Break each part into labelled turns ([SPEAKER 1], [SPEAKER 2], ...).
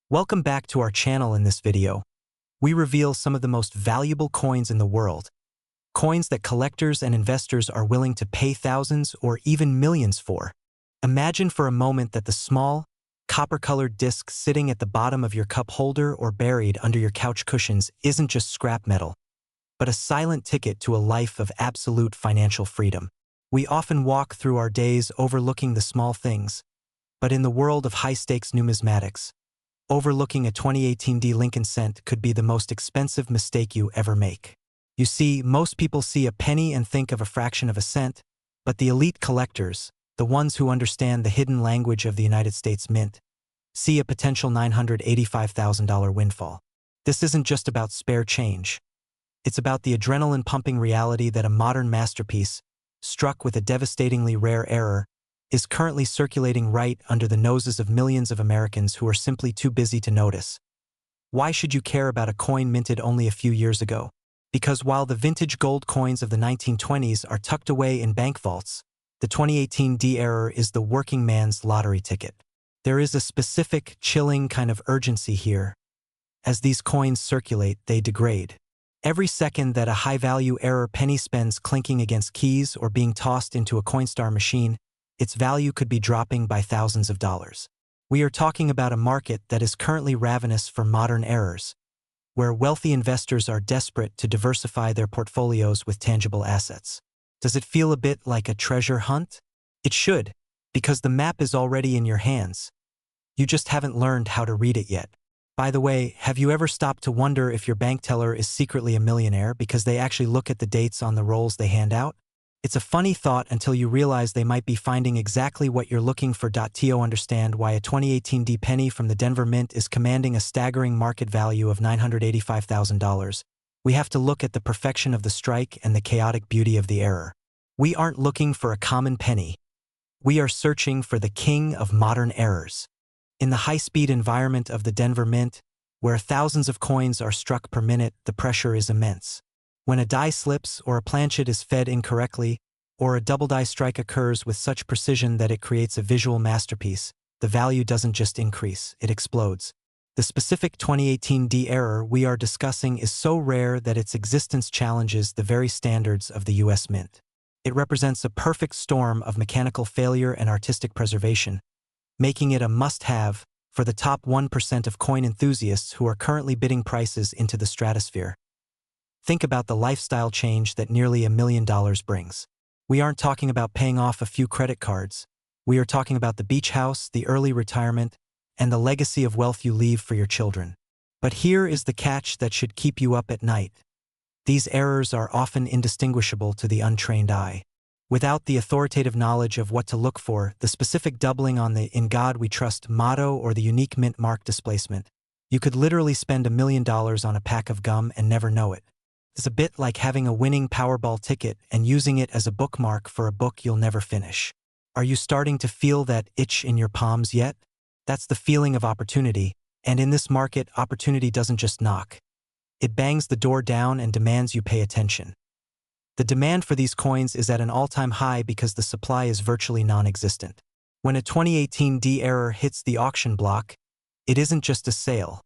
[SPEAKER 1] Welcome back to our channel. In this video, we reveal some of the most valuable coins in the world, coins that collectors and investors are willing to pay thousands or even millions for. Imagine for a moment that the small, copper-colored disc sitting at the bottom of your cup holder or buried under your couch cushions isn't just scrap metal, but a silent ticket to a life of absolute financial freedom. We often walk through our days overlooking the small things, but in the world of high-stakes numismatics, overlooking a 2018 D Lincoln cent could be the most expensive mistake you ever make. You see, most people see a penny and think of a fraction of a cent, but the elite collectors, the ones who understand the hidden language of the United States Mint, see a potential $985,000 windfall. This isn't just about spare change. It's about the adrenaline-pumping reality that a modern masterpiece, struck with a devastatingly rare error, is currently circulating right under the noses of millions of Americans who are simply too busy to notice. Why should you care about a coin minted only a few years ago? Because while the vintage gold coins of the 1920s are tucked away in bank vaults, the 2018 D error is the working man's lottery ticket. There is a specific, chilling kind of urgency here. As these coins circulate, they degrade. Every second that a high-value error penny spends clinking against keys or being tossed into a Coinstar machine, its value could be dropping by thousands of dollars. We are talking about a market that is currently ravenous for modern errors, where wealthy investors are desperate to diversify their portfolios with tangible assets. Does it feel a bit like a treasure hunt? It should, because the map is already in your hands. You just haven't learned how to read it yet. By the way, have you ever stopped to wonder if your bank teller is secretly a millionaire because they actually look at the dates on the rolls they hand out? It's a funny thought until you realize they might be finding exactly what you're looking for. To understand why a 2018 D penny from the Denver Mint is commanding a staggering market value of $985,000, we have to look at the perfection of the strike and the chaotic beauty of the error. We aren't looking for a common penny. We are searching for the king of modern errors. In the high-speed environment of the Denver Mint, where thousands of coins are struck per minute, the pressure is immense. When a die slips or a planchet is fed incorrectly, or a double die strike occurs with such precision that it creates a visual masterpiece, the value doesn't just increase, it explodes. The specific 2018 D error we are discussing is so rare that its existence challenges the very standards of the US Mint. It represents a perfect storm of mechanical failure and artistic preservation, making it a must-have for the top 1% of coin enthusiasts who are currently bidding prices into the stratosphere. Think about the lifestyle change that nearly $1 million brings. We aren't talking about paying off a few credit cards. We are talking about the beach house, the early retirement, and the legacy of wealth you leave for your children. But here is the catch that should keep you up at night. These errors are often indistinguishable to the untrained eye. Without the authoritative knowledge of what to look for, the specific doubling on the "In God We Trust" motto or the unique mint mark displacement, you could literally spend $1 million on a pack of gum and never know it. It's a bit like having a winning Powerball ticket and using it as a bookmark for a book you'll never finish. Are you starting to feel that itch in your palms yet? That's the feeling of opportunity, and in this market, opportunity doesn't just knock. It bangs the door down and demands you pay attention. The demand for these coins is at an all-time high because the supply is virtually non-existent. When a 2018 D error hits the auction block, it isn't just a sale.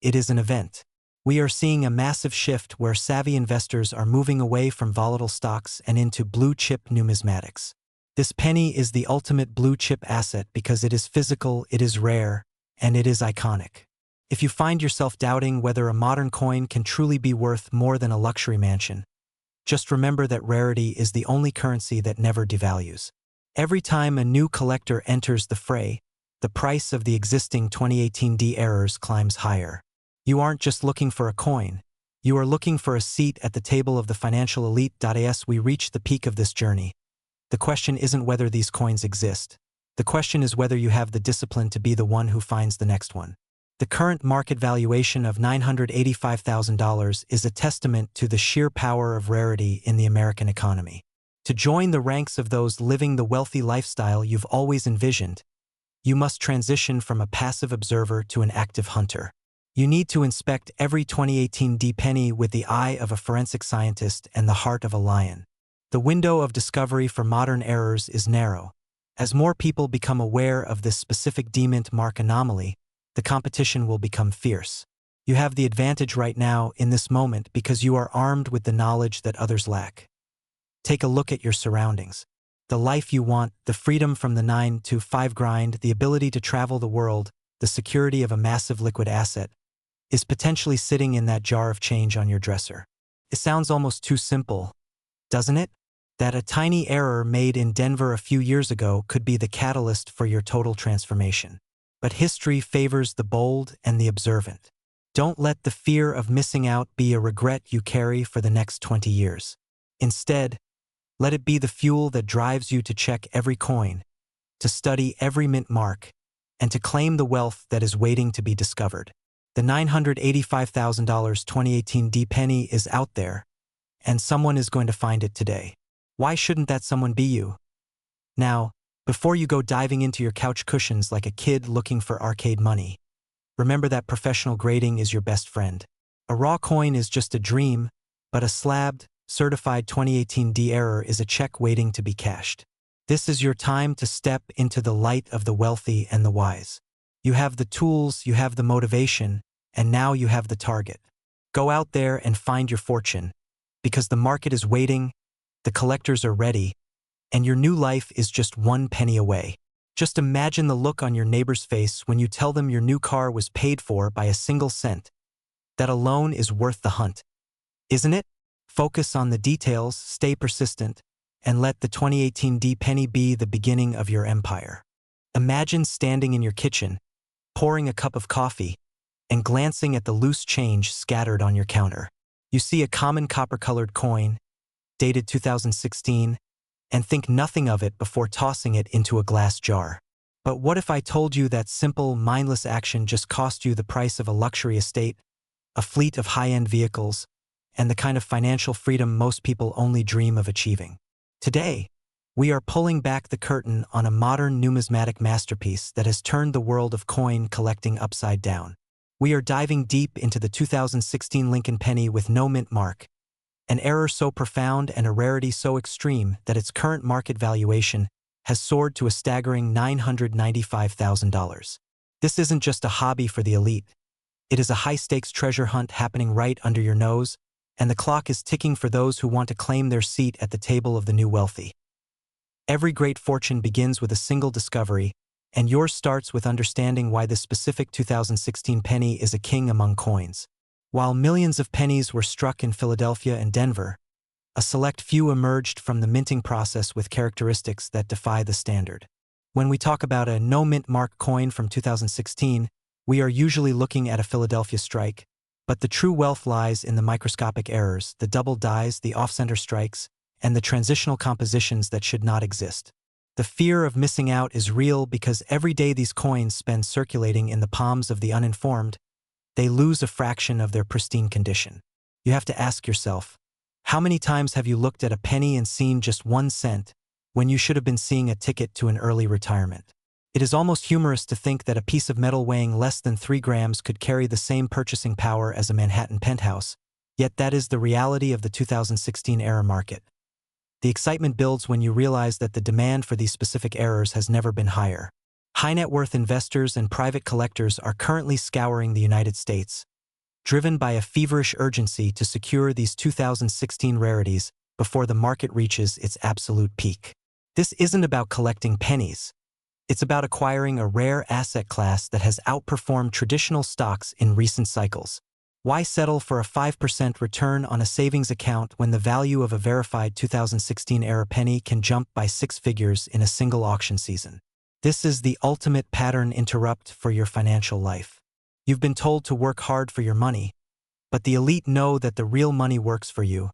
[SPEAKER 1] It is an event. We are seeing a massive shift where savvy investors are moving away from volatile stocks and into blue-chip numismatics. This penny is the ultimate blue-chip asset because it is physical, it is rare, and it is iconic. If you find yourself doubting whether a modern coin can truly be worth more than a luxury mansion, just remember that rarity is the only currency that never devalues. Every time a new collector enters the fray, the price of the existing 2018 D errors climbs higher. You aren't just looking for a coin. You are looking for a seat at the table of the financial elite. As we reach the peak of this journey, the question isn't whether these coins exist. The question is whether you have the discipline to be the one who finds the next one. The current market valuation of $985,000 is a testament to the sheer power of rarity in the American economy. To join the ranks of those living the wealthy lifestyle you've always envisioned, you must transition from a passive observer to an active hunter. You need to inspect every 2018 D penny with the eye of a forensic scientist and the heart of a lion. The window of discovery for modern errors is narrow. As more people become aware of this specific D mint mark anomaly, the competition will become fierce. You have the advantage right now in this moment because you are armed with the knowledge that others lack. Take a look at your surroundings. The life you want, the freedom from the 9-to-5 grind, the ability to travel the world, the security of a massive liquid asset, is potentially sitting in that jar of change on your dresser. It sounds almost too simple, doesn't it? That a tiny error made in Denver a few years ago could be the catalyst for your total transformation. But history favors the bold and the observant. Don't let the fear of missing out be a regret you carry for the next 20 years. Instead, let it be the fuel that drives you to check every coin, to study every mint mark, and to claim the wealth that is waiting to be discovered. The $985,000 2018 D-penny is out there, and someone is going to find it today. Why shouldn't that someone be you? Now, before you go diving into your couch cushions like a kid looking for arcade money, remember that professional grading is your best friend. A raw coin is just a dream, but a slabbed, certified 2018 D error is a check waiting to be cashed. This is your time to step into the light of the wealthy and the wise. You have the tools, you have the motivation, and now you have the target. Go out there and find your fortune, because the market is waiting, the collectors are ready, and your new life is just one penny away. Just imagine the look on your neighbor's face when you tell them your new car was paid for by a single cent. That alone is worth the hunt, isn't it? Focus on the details, stay persistent, and let the 2018 D-penny be the beginning of your empire. Imagine standing in your kitchen, pouring a cup of coffee, and glancing at the loose change scattered on your counter. You see a common copper-colored coin, dated 2016, and think nothing of it before tossing it into a glass jar. But what if I told you that simple, mindless action just cost you the price of a luxury estate, a fleet of high-end vehicles, and the kind of financial freedom most people only dream of achieving? Today, we are pulling back the curtain on a modern numismatic masterpiece that has turned the world of coin collecting upside down. We are diving deep into the 2016 Lincoln penny with no mint mark, an error so profound and a rarity so extreme that its current market valuation has soared to a staggering $995,000. This isn't just a hobby for the elite. It is a high-stakes treasure hunt happening right under your nose, and the clock is ticking for those who want to claim their seat at the table of the new wealthy. Every great fortune begins with a single discovery, and yours starts with understanding why this specific 2016 penny is a king among coins. While millions of pennies were struck in Philadelphia and Denver, a select few emerged from the minting process with characteristics that defy the standard. When we talk about a no-mint mark coin from 2016, we are usually looking at a Philadelphia strike, but the true wealth lies in the microscopic errors, the double dies, the off-center strikes, and the transitional compositions that should not exist. The fear of missing out is real because every day these coins spend circulating in the palms of the uninformed, they lose a fraction of their pristine condition. You have to ask yourself, how many times have you looked at a penny and seen just 1 cent when you should have been seeing a ticket to an early retirement? It is almost humorous to think that a piece of metal weighing less than 3 grams could carry the same purchasing power as a Manhattan penthouse, yet that is the reality of the 2016 era market. The excitement builds when you realize that the demand for these specific errors has never been higher. High-net-worth investors and private collectors are currently scouring the United States, driven by a feverish urgency to secure these 2016 rarities before the market reaches its absolute peak. This isn't about collecting pennies. It's about acquiring a rare asset class that has outperformed traditional stocks in recent cycles. Why settle for a 5% return on a savings account when the value of a verified 2016-era penny can jump by 6 figures in a single auction season? This is the ultimate pattern interrupt for your financial life. You've been told to work hard for your money, but the elite know that the real money works for you,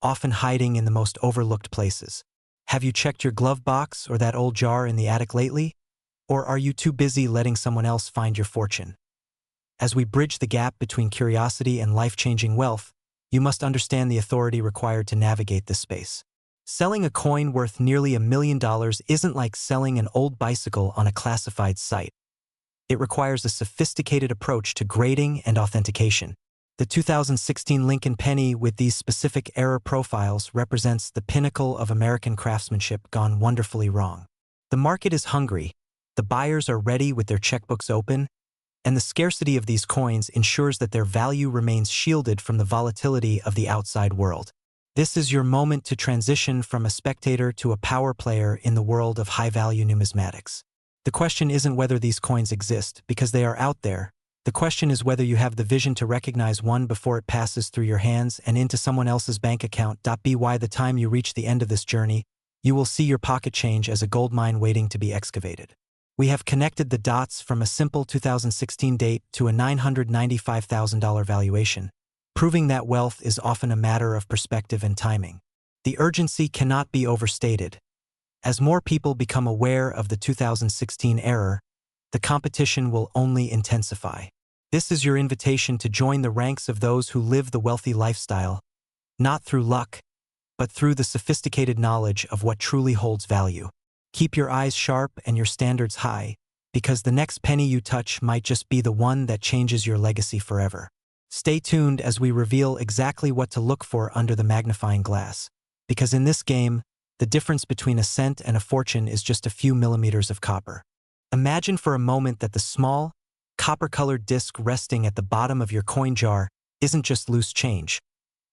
[SPEAKER 1] often hiding in the most overlooked places. Have you checked your glove box or that old jar in the attic lately? Or are you too busy letting someone else find your fortune? As we bridge the gap between curiosity and life-changing wealth, you must understand the authority required to navigate this space. Selling a coin worth nearly $1 million isn't like selling an old bicycle on a classified site. It requires a sophisticated approach to grading and authentication. The 2016 Lincoln penny with these specific error profiles represents the pinnacle of American craftsmanship gone wonderfully wrong. The market is hungry, the buyers are ready with their checkbooks open, and the scarcity of these coins ensures that their value remains shielded from the volatility of the outside world. This is your moment to transition from a spectator to a power player in the world of high-value numismatics. The question isn't whether these coins exist, because they are out there. The question is whether you have the vision to recognize one before it passes through your hands and into someone else's bank account. By the time you reach the end of this journey, you will see your pocket change as a gold mine waiting to be excavated. We have connected the dots from a simple 2016 date to a $995,000 valuation, proving that wealth is often a matter of perspective and timing. The urgency cannot be overstated. As more people become aware of the 2016 error, the competition will only intensify. This is your invitation to join the ranks of those who live the wealthy lifestyle, not through luck, but through the sophisticated knowledge of what truly holds value. Keep your eyes sharp and your standards high, because the next penny you touch might just be the one that changes your legacy forever. Stay tuned as we reveal exactly what to look for under the magnifying glass, because in this game, the difference between a cent and a fortune is just a few millimeters of copper. Imagine for a moment that the small, copper-colored disc resting at the bottom of your coin jar isn't just loose change,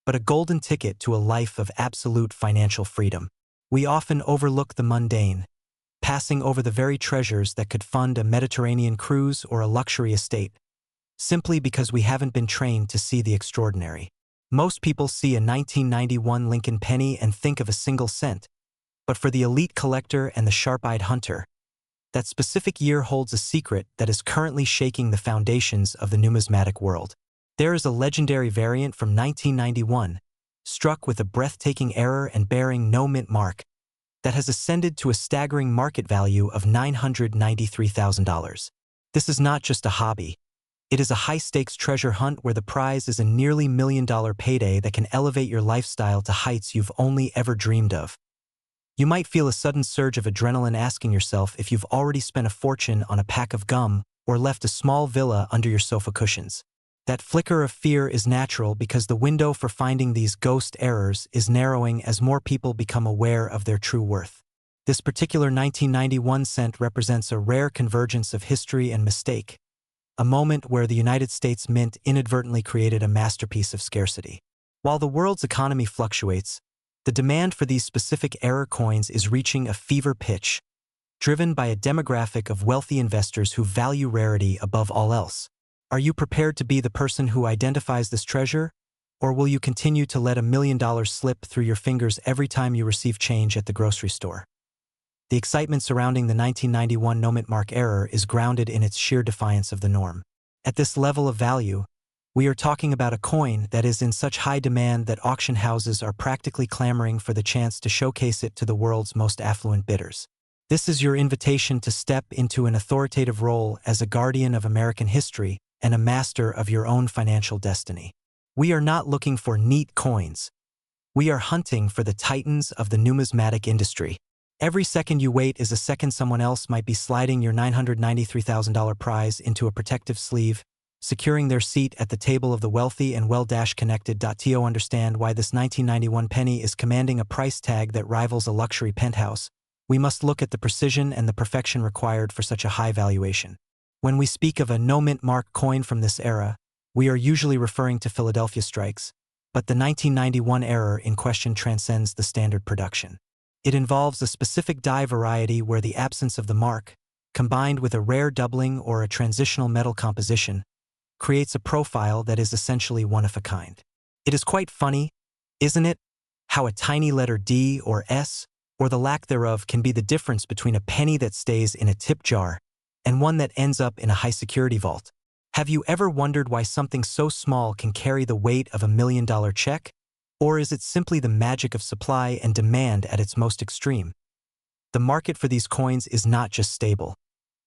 [SPEAKER 1] but a golden ticket to a life of absolute financial freedom. We often overlook the mundane, passing over the very treasures that could fund a Mediterranean cruise or a luxury estate, simply because we haven't been trained to see the extraordinary. Most people see a 1991 Lincoln penny and think of a single cent, but for the elite collector and the sharp-eyed hunter, that specific year holds a secret that is currently shaking the foundations of the numismatic world. There is a legendary variant from 1991, struck with a breathtaking error and bearing no mint mark, that has ascended to a staggering market value of $993,000. This is not just a hobby. It is a high-stakes treasure hunt where the prize is a nearly million-dollar payday that can elevate your lifestyle to heights you've only ever dreamed of. You might feel a sudden surge of adrenaline asking yourself if you've already spent a fortune on a pack of gum or left a small villa under your sofa cushions. That flicker of fear is natural because the window for finding these ghost errors is narrowing as more people become aware of their true worth. This particular 1991 cent represents a rare convergence of history and mistake, a moment where the United States Mint inadvertently created a masterpiece of scarcity. While the world's economy fluctuates, the demand for these specific error coins is reaching a fever pitch, driven by a demographic of wealthy investors who value rarity above all else. Are you prepared to be the person who identifies this treasure, or will you continue to let $1 million slip through your fingers every time you receive change at the grocery store? The excitement surrounding the 1991 no-mint mark error is grounded in its sheer defiance of the norm. At this level of value, we are talking about a coin that is in such high demand that auction houses are practically clamoring for the chance to showcase it to the world's most affluent bidders. This is your invitation to step into an authoritative role as a guardian of American history and a master of your own financial destiny. We are not looking for neat coins. We are hunting for the titans of the numismatic industry. Every second you wait is a second someone else might be sliding your $993,000 prize into a protective sleeve, securing their seat at the table of the wealthy and well-connected. To understand why this 1991 penny is commanding a price tag that rivals a luxury penthouse, we must look at the precision and the perfection required for such a high valuation. When we speak of a no-mint mark coin from this era, we are usually referring to Philadelphia strikes, but the 1991 error in question transcends the standard production. It involves a specific die variety where the absence of the mark, combined with a rare doubling or a transitional metal composition, creates a profile that is essentially one of a kind. It is quite funny, isn't it, how a tiny letter D or S, or the lack thereof, can be the difference between a penny that stays in a tip jar and one that ends up in a high-security vault. Have you ever wondered why something so small can carry the weight of $1 million check? Or is it simply the magic of supply and demand at its most extreme? The market for these coins is not just stable.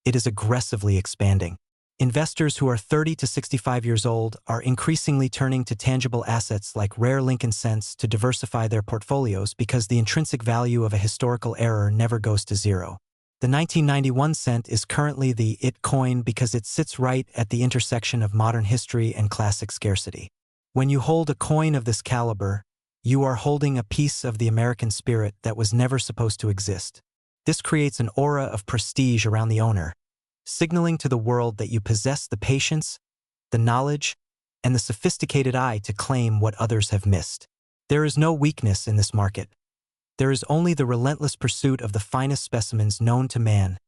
[SPEAKER 1] It is aggressively expanding. Investors who are 30 to 65 years old are increasingly turning to tangible assets like rare Lincoln cents to diversify their portfolios because the intrinsic value of a historical error never goes to zero. The 1991 cent is currently the it coin because it sits right at the intersection of modern history and classic scarcity. When you hold a coin of this caliber, you are holding a piece of the American spirit that was never supposed to exist. This creates an aura of prestige around the owner, signaling to the world that you possess the patience, the knowledge, and the sophisticated eye to claim what others have missed. There is no weakness in this market. There is only the relentless pursuit of the finest specimens known to man.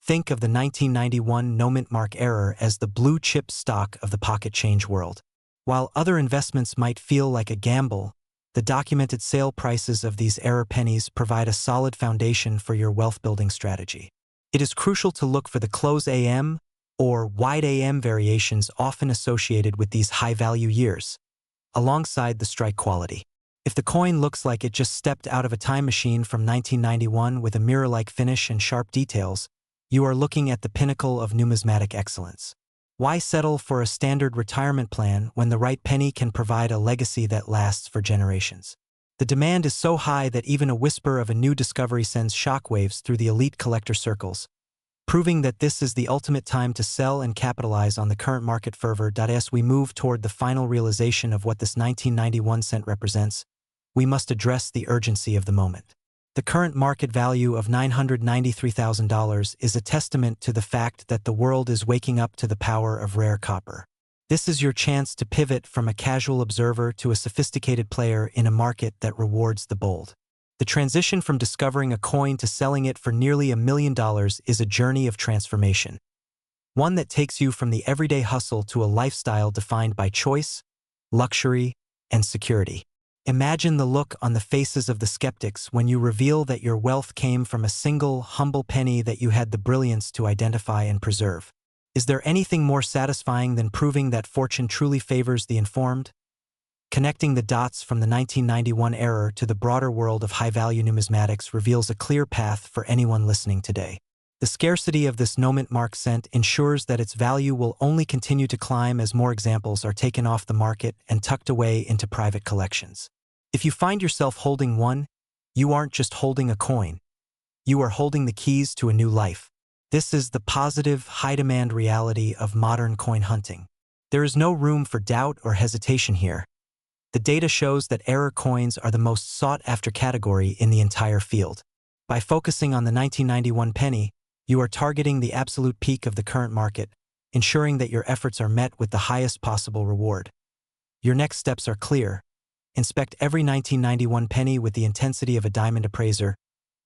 [SPEAKER 1] Think of the 1991 no-mint mark error as the blue-chip stock of the pocket change world. While other investments might feel like a gamble, the documented sale prices of these error pennies provide a solid foundation for your wealth-building strategy. It is crucial to look for the close AM or wide AM variations often associated with these high-value years, alongside the strike quality. If the coin looks like it just stepped out of a time machine from 1991 with a mirror-like finish and sharp details, you are looking at the pinnacle of numismatic excellence. Why settle for a standard retirement plan when the right penny can provide a legacy that lasts for generations? The demand is so high that even a whisper of a new discovery sends shockwaves through the elite collector circles, proving that this is the ultimate time to sell and capitalize on the current market fervor. As we move toward the final realization of what this 1991 cent represents, we must address the urgency of the moment. The current market value of $993,000 is a testament to the fact that the world is waking up to the power of rare copper. This is your chance to pivot from a casual observer to a sophisticated player in a market that rewards the bold. The transition from discovering a coin to selling it for nearly $1 million is a journey of transformation, one that takes you from the everyday hustle to a lifestyle defined by choice, luxury, and security. Imagine the look on the faces of the skeptics when you reveal that your wealth came from a single, humble penny that you had the brilliance to identify and preserve. Is there anything more satisfying than proving that fortune truly favors the informed? Connecting the dots from the 1991 error to the broader world of high-value numismatics reveals a clear path for anyone listening today. The scarcity of this no-mint mark cent ensures that its value will only continue to climb as more examples are taken off the market and tucked away into private collections. If you find yourself holding one, you aren't just holding a coin. You are holding the keys to a new life. This is the positive, high-demand reality of modern coin hunting. There is no room for doubt or hesitation here. The data shows that error coins are the most sought-after category in the entire field. By focusing on the 1991 penny, you are targeting the absolute peak of the current market, ensuring that your efforts are met with the highest possible reward. Your next steps are clear. Inspect every 1991 penny with the intensity of a diamond appraiser,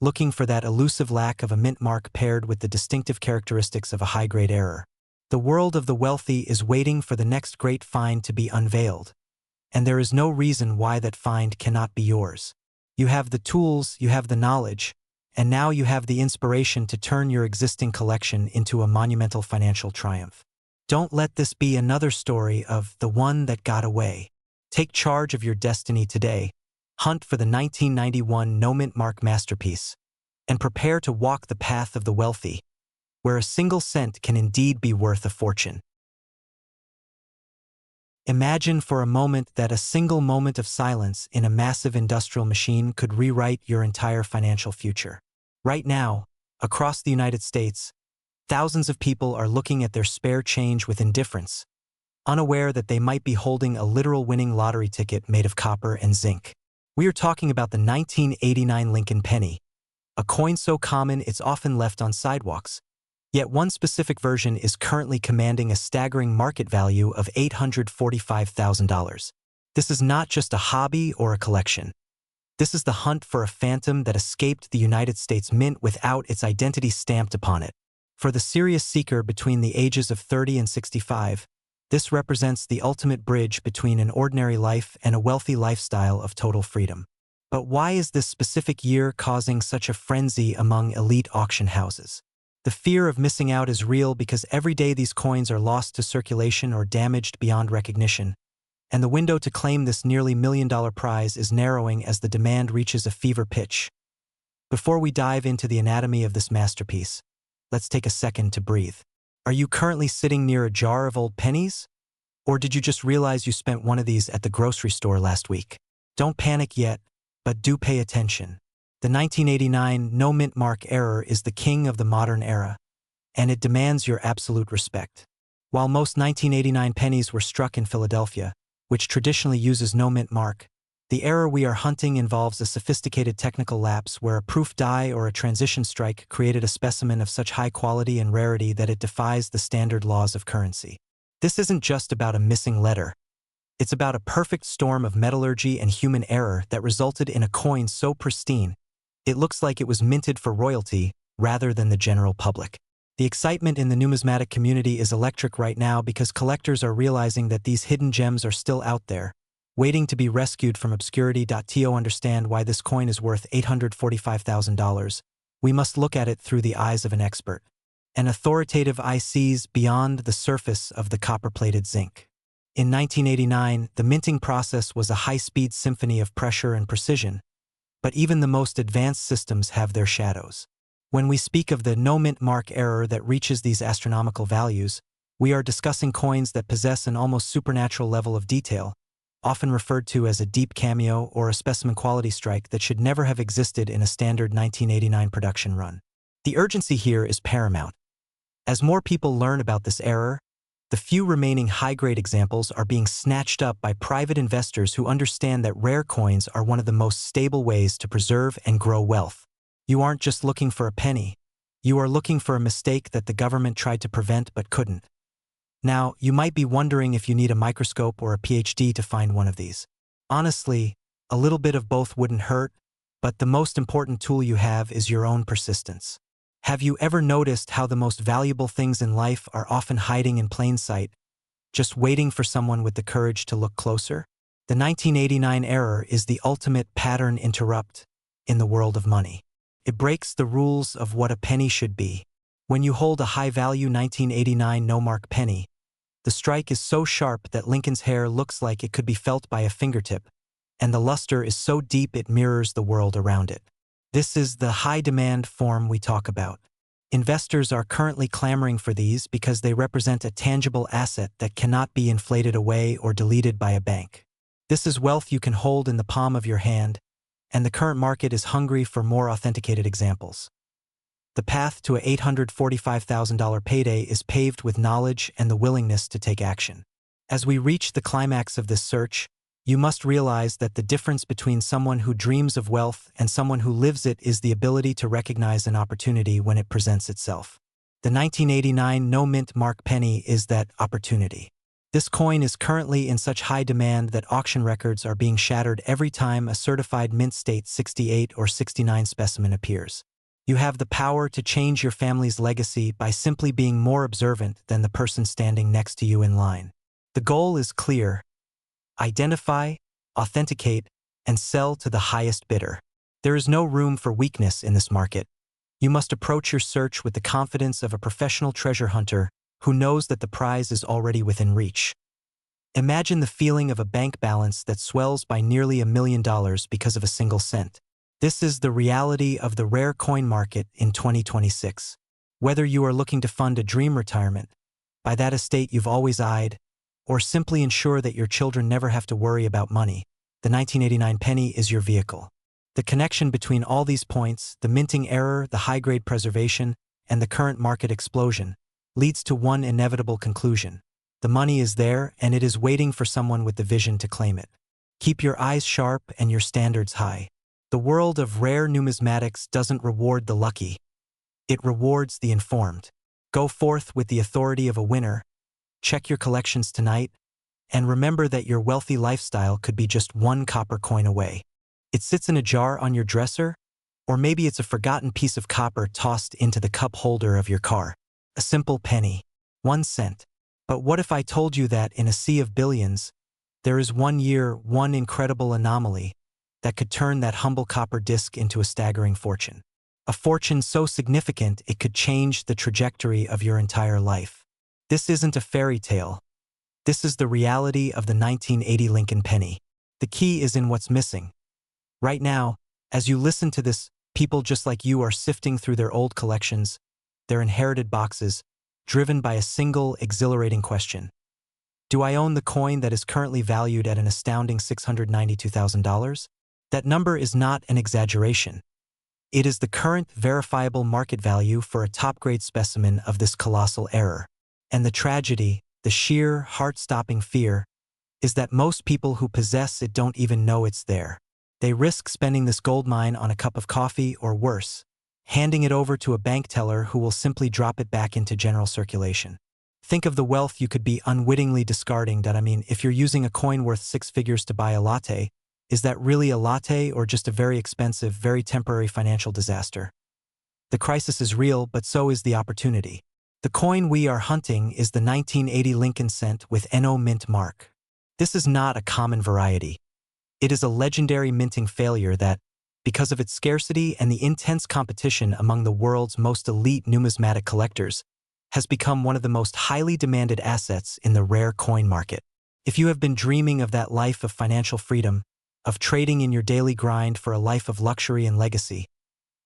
[SPEAKER 1] looking for that elusive lack of a mint mark paired with the distinctive characteristics of a high-grade error. The world of the wealthy is waiting for the next great find to be unveiled, and there is no reason why that find cannot be yours. You have the tools, you have the knowledge, and now you have the inspiration to turn your existing collection into a monumental financial triumph. Don't let this be another story of the one that got away. Take charge of your destiny today, hunt for the 1991 no-mint mark masterpiece, and prepare to walk the path of the wealthy, where a single cent can indeed be worth a fortune. Imagine for a moment that a single moment of silence in a massive industrial machine could rewrite your entire financial future. Right now, across the United States, thousands of people are looking at their spare change with indifference, unaware that they might be holding a literal winning lottery ticket made of copper and zinc. We are talking about the 1989 Lincoln penny, a coin so common it's often left on sidewalks. Yet one specific version is currently commanding a staggering market value of $845,000. This is not just a hobby or a collection. This is the hunt for a phantom that escaped the United States Mint without its identity stamped upon it. For the serious seeker between the ages of 30 and 65, this represents the ultimate bridge between an ordinary life and a wealthy lifestyle of total freedom. But why is this specific year causing such a frenzy among elite auction houses? The fear of missing out is real because every day these coins are lost to circulation or damaged beyond recognition, and the window to claim this nearly $1 million prize is narrowing as the demand reaches a fever pitch. Before we dive into the anatomy of this masterpiece, let's take a second to breathe. Are you currently sitting near a jar of old pennies? Or did you just realize you spent one of these at the grocery store last week? Don't panic yet, but do pay attention. The 1989 no-mint mark error is the king of the modern era, and it demands your absolute respect. While most 1989 pennies were struck in Philadelphia, which traditionally uses no-mint mark, The error we are hunting involves a sophisticated technical lapse where a proof die or a transition strike created a specimen of such high quality and rarity that it defies the standard laws of currency. This isn't just about a missing letter. It's about a perfect storm of metallurgy and human error that resulted in a coin so pristine, it looks like it was minted for royalty rather than the general public. The excitement in the numismatic community is electric right now because collectors are realizing that these hidden gems are still out there, waiting to be rescued from obscurity. To understand why this coin is worth $845,000, we must look at it through the eyes of an expert. An authoritative eye sees beyond the surface of the copper-plated zinc. In 1989, the minting process was a high-speed symphony of pressure and precision, but even the most advanced systems have their shadows. When we speak of the no-mint mark error that reaches these astronomical values, we are discussing coins that possess an almost supernatural level of detail, often referred to as a deep cameo or a specimen quality strike that should never have existed in a standard 1989 production run. The urgency here is paramount. As more people learn about this error, the few remaining high-grade examples are being snatched up by private investors who understand that rare coins are one of the most stable ways to preserve and grow wealth. You aren't just looking for a penny. You are looking for a mistake that the government tried to prevent but couldn't. Now, you might be wondering if you need a microscope or a PhD to find one of these. Honestly, a little bit of both wouldn't hurt, but the most important tool you have is your own persistence. Have you ever noticed how the most valuable things in life are often hiding in plain sight, just waiting for someone with the courage to look closer? The 1989 error is the ultimate pattern interrupt in the world of money. It breaks the rules of what a penny should be. When you hold a high-value 1989 no-mark penny, the strike is so sharp that Lincoln's hair looks like it could be felt by a fingertip, and the luster is so deep it mirrors the world around it. This is the high-demand form we talk about. Investors are currently clamoring for these because they represent a tangible asset that cannot be inflated away or deleted by a bank. This is wealth you can hold in the palm of your hand, and the current market is hungry for more authenticated examples. The path to a $845,000 payday is paved with knowledge and the willingness to take action. As we reach the climax of this search, you must realize that the difference between someone who dreams of wealth and someone who lives it is the ability to recognize an opportunity when it presents itself. The 1989 no-mint mark penny is that opportunity. This coin is currently in such high demand that auction records are being shattered every time a certified mint state 68 or 69 specimen appears. You have the power to change your family's legacy by simply being more observant than the person standing next to you in line. The goal is clear: identify, authenticate, and sell to the highest bidder. There is no room for weakness in this market. You must approach your search with the confidence of a professional treasure hunter who knows that the prize is already within reach. Imagine the feeling of a bank balance that swells by nearly $1 million because of a single cent. This is the reality of the rare coin market in 2026. Whether you are looking to fund a dream retirement, buy that estate you've always eyed, or simply ensure that your children never have to worry about money, the 1989 penny is your vehicle. The connection between all these points, the minting error, the high-grade preservation, and the current market explosion, leads to one inevitable conclusion. The money is there, and it is waiting for someone with the vision to claim it. Keep your eyes sharp and your standards high. The world of rare numismatics doesn't reward the lucky. It rewards the informed. Go forth with the authority of a winner, check your collections tonight, and remember that your wealthy lifestyle could be just one copper coin away. It sits in a jar on your dresser, or maybe it's a forgotten piece of copper tossed into the cup holder of your car. A simple penny, 1 cent. But what if I told you that in a sea of billions, there is one incredible anomaly that could turn that humble copper disc into a staggering fortune? A fortune so significant it could change the trajectory of your entire life. This isn't a fairy tale. This is the reality of the 1980 Lincoln penny. The key is in what's missing. Right now, as you listen to this, people just like you are sifting through their old collections, their inherited boxes, driven by a single, exhilarating question. Do I own the coin that is currently valued at an astounding $692,000? That number is not an exaggeration. It is the current verifiable market value for a top-grade specimen of this colossal error. And the tragedy, the sheer, heart-stopping fear, is that most people who possess it don't even know it's there. They risk spending this gold mine on a cup of coffee or worse, handing it over to a bank teller who will simply drop it back into general circulation. Think of the wealth you could be unwittingly discarding. If you're using a coin worth 6 figures to buy a latte, is that really a latte or just a very expensive, very temporary financial disaster? The crisis is real, but so is the opportunity. The coin we are hunting is the 1980 Lincoln cent with NO mint mark. This is not a common variety. It is a legendary minting failure that, because of its scarcity and the intense competition among the world's most elite numismatic collectors, has become one of the most highly demanded assets in the rare coin market. If you have been dreaming of that life of financial freedom, of trading in your daily grind for a life of luxury and legacy,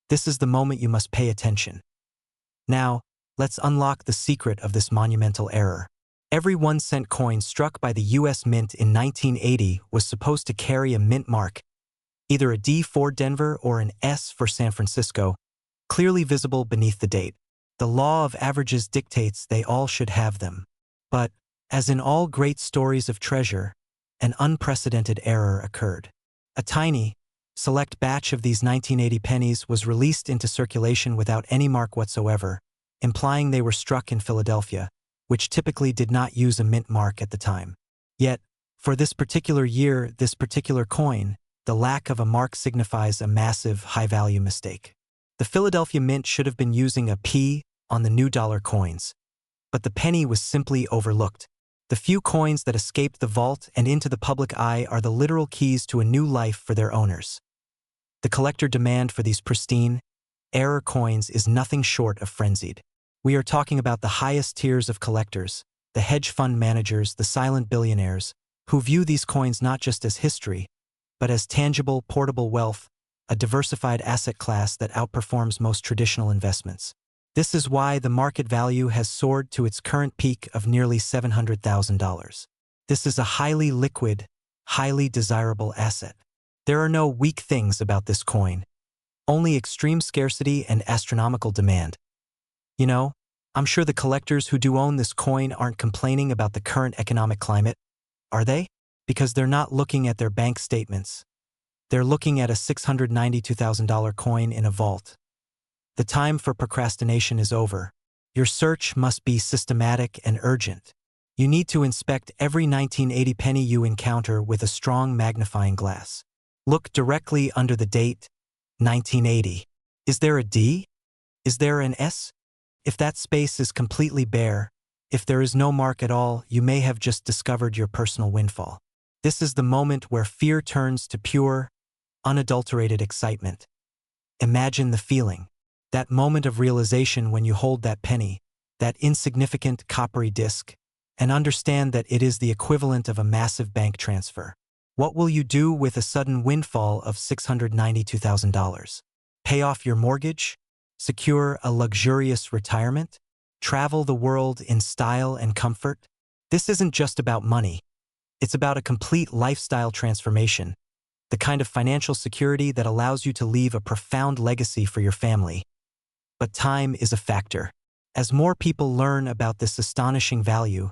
[SPEAKER 1] this is the moment you must pay attention. Now, let's unlock the secret of this monumental error. Every 1-cent coin struck by the U.S. Mint in 1980 was supposed to carry a mint mark, either a D for Denver or an S for San Francisco, clearly visible beneath the date. The law of averages dictates they all should have them. But, as in all great stories of treasure, an unprecedented error occurred. A tiny, select batch of these 1980 pennies was released into circulation without any mark whatsoever, implying they were struck in Philadelphia, which typically did not use a mint mark at the time. Yet, for this particular year, this particular coin, the lack of a mark signifies a massive, high-value mistake. The Philadelphia Mint should have been using a P on the new dollar coins, but the penny was simply overlooked. The few coins that escaped the vault and into the public eye are the literal keys to a new life for their owners. The collector demand for these pristine, error coins is nothing short of frenzied. We are talking about the highest tiers of collectors, the hedge fund managers, the silent billionaires, who view these coins not just as history, but as tangible, portable wealth, a diversified asset class that outperforms most traditional investments. This is why the market value has soared to its current peak of nearly $700,000. This is a highly liquid, highly desirable asset. There are no weak things about this coin, only extreme scarcity and astronomical demand. I'm sure the collectors who do own this coin aren't complaining about the current economic climate, are they? Because they're not looking at their bank statements. They're looking at a $692,000 coin in a vault. The time for procrastination is over. Your search must be systematic and urgent. You need to inspect every 1980 penny you encounter with a strong magnifying glass. Look directly under the date, 1980. Is there a D? Is there an S? If that space is completely bare, if there is no mark at all, you may have just discovered your personal windfall. This is the moment where fear turns to pure, unadulterated excitement. Imagine the feeling. That moment of realization when you hold that penny, that insignificant coppery disc, and understand that it is the equivalent of a massive bank transfer. What will you do with a sudden windfall of $692,000? Pay off your mortgage? Secure a luxurious retirement? Travel the world in style and comfort? This isn't just about money. It's about a complete lifestyle transformation, the kind of financial security that allows you to leave a profound legacy for your family. But time is a factor. As more people learn about this astonishing value,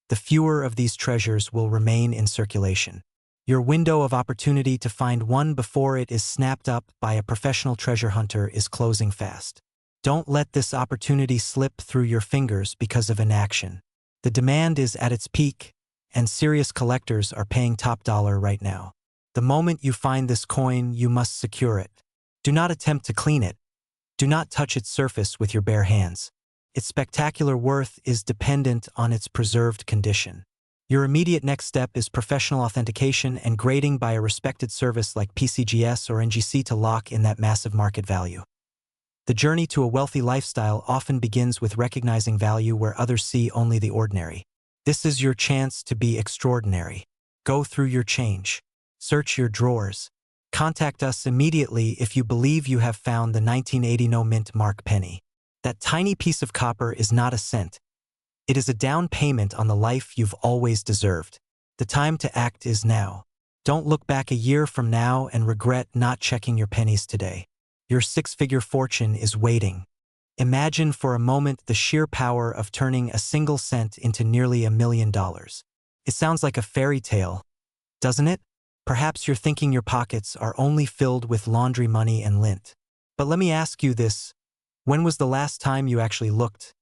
[SPEAKER 1] the fewer of these treasures will remain in circulation. Your window of opportunity to find one before it is snapped up by a professional treasure hunter is closing fast. Don't let this opportunity slip through your fingers because of inaction. The demand is at its peak, and serious collectors are paying top dollar right now. The moment you find this coin, you must secure it. Do not attempt to clean it. Do not touch its surface with your bare hands. Its spectacular worth is dependent on its preserved condition. Your immediate next step is professional authentication and grading by a respected service like PCGS or NGC to lock in that massive market value. The journey to a wealthy lifestyle often begins with recognizing value where others see only the ordinary. This is your chance to be extraordinary. Go through your change. Search your drawers. Contact us immediately if you believe you have found the 1980 no mint mark penny. That tiny piece of copper is not a cent. It is a down payment on the life you've always deserved. The time to act is now. Don't look back a year from now and regret not checking your pennies today. Your six-figure fortune is waiting. Imagine for a moment the sheer power of turning a single cent into nearly $1 million. It sounds like a fairy tale, doesn't it? Perhaps you're thinking your pockets are only filled with laundry money and lint. But let me ask you this, when was the last time you actually looked,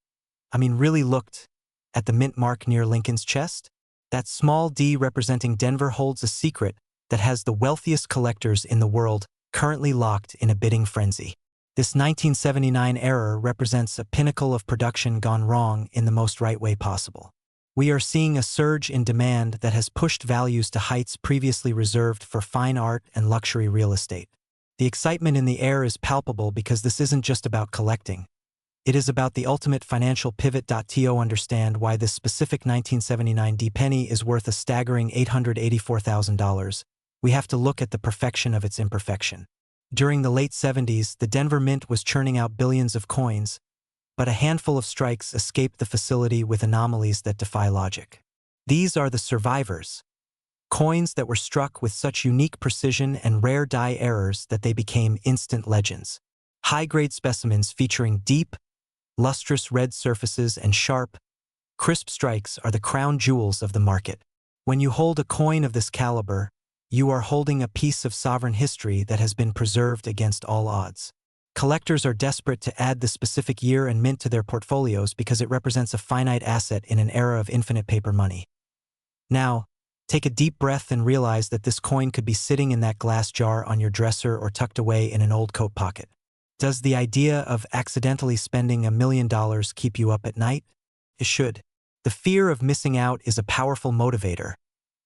[SPEAKER 1] really looked, at the mint mark near Lincoln's chest? That small D representing Denver holds a secret that has the wealthiest collectors in the world currently locked in a bidding frenzy. This 1979 error represents a pinnacle of production gone wrong in the most right way possible. We are seeing a surge in demand that has pushed values to heights previously reserved for fine art and luxury real estate. The excitement in the air is palpable because this isn't just about collecting. It is about the ultimate financial pivot. To understand why this specific 1979 D penny is worth a staggering $884,000, we have to look at the perfection of its imperfection. During the late 70s, the Denver Mint was churning out billions of coins, but a handful of strikes escaped the facility with anomalies that defy logic. These are the survivors. Coins that were struck with such unique precision and rare die errors that they became instant legends. High-grade specimens featuring deep, lustrous red surfaces and sharp, crisp strikes are the crown jewels of the market. When you hold a coin of this caliber, you are holding a piece of sovereign history that has been preserved against all odds. Collectors are desperate to add the specific year and mint to their portfolios because it represents a finite asset in an era of infinite paper money. Now, take a deep breath and realize that this coin could be sitting in that glass jar on your dresser or tucked away in an old coat pocket. Does the idea of accidentally spending $1 million keep you up at night? It should. The fear of missing out is a powerful motivator,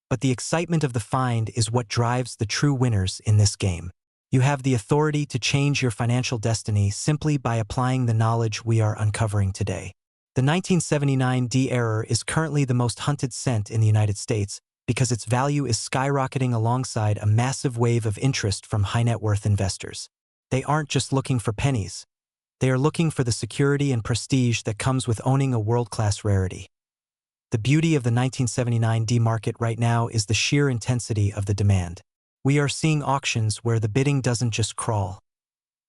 [SPEAKER 1] but the excitement of the find is what drives the true winners in this game. You have the authority to change your financial destiny simply by applying the knowledge we are uncovering today. The 1979 D error is currently the most hunted scent in the United States because its value is skyrocketing alongside a massive wave of interest from high-net-worth investors. They aren't just looking for pennies. They are looking for the security and prestige that comes with owning a world-class rarity. The beauty of the 1979 D market right now is the sheer intensity of the demand. We are seeing auctions where the bidding doesn't just crawl.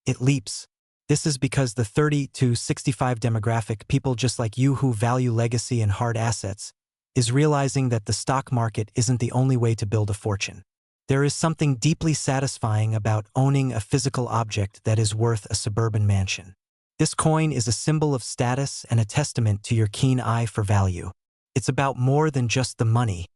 [SPEAKER 1] It leaps. This is because the 30 to 65 demographic, people just like you who value legacy and hard assets, is realizing that the stock market isn't the only way to build a fortune. There is something deeply satisfying about owning a physical object that is worth a suburban mansion. This coin is a symbol of status and a testament to your keen eye for value. It's about more than just the money.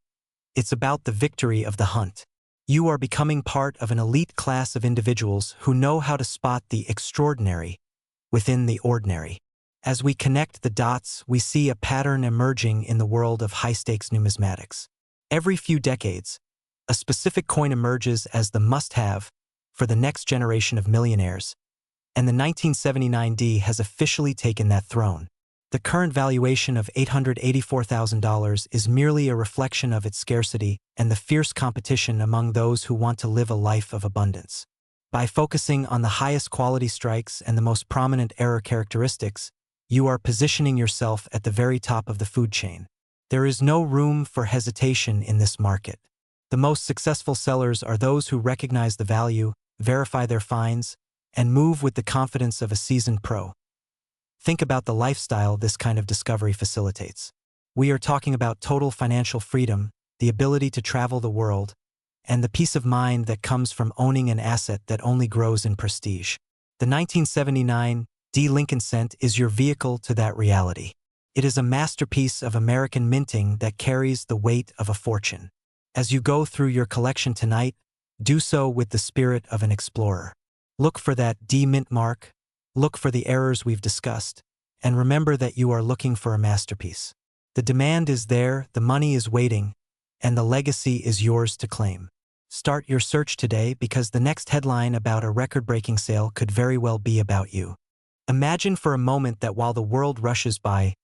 [SPEAKER 1] It's about the victory of the hunt. You are becoming part of an elite class of individuals who know how to spot the extraordinary within the ordinary. As we connect the dots, we see a pattern emerging in the world of high-stakes numismatics. Every few decades, a specific coin emerges as the must-have for the next generation of millionaires, and the 1979 D has officially taken that throne. The current valuation of $884,000 is merely a reflection of its scarcity and the fierce competition among those who want to live a life of abundance. By focusing on the highest quality strikes and the most prominent error characteristics, you are positioning yourself at the very top of the food chain. There is no room for hesitation in this market. The most successful sellers are those who recognize the value, verify their finds, and move with the confidence of a seasoned pro. Think about the lifestyle this kind of discovery facilitates. We are talking about total financial freedom, the ability to travel the world, and the peace of mind that comes from owning an asset that only grows in prestige. The 1979 D Lincoln Cent is your vehicle to that reality. It is a masterpiece of American minting that carries the weight of a fortune. As you go through your collection tonight, do so with the spirit of an explorer. Look for that D mint mark, look for the errors we've discussed, and remember that you are looking for a masterpiece. The demand is there, the money is waiting, and the legacy is yours to claim. Start your search today because the next headline about a record-breaking sale could very well be about you. Imagine for a moment that while the world rushes by,